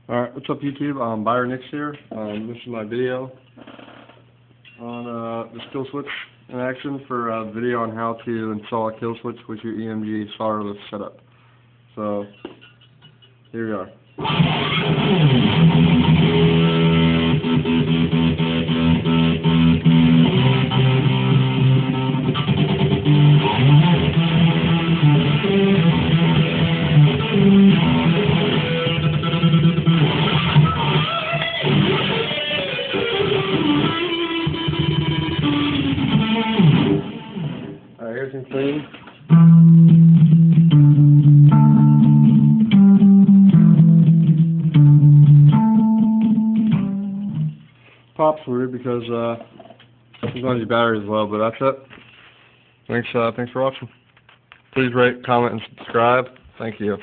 Alright, what's up YouTube? Byron Nix here. This is my video on the kill switch in action for a video on how to install a kill switch with your EMG solderless setup. So, here we are. Alright, here's some clean. Pop's weird because sometimes your battery as well, but that's it. Thanks for watching. Please rate, comment, and subscribe. Thank you.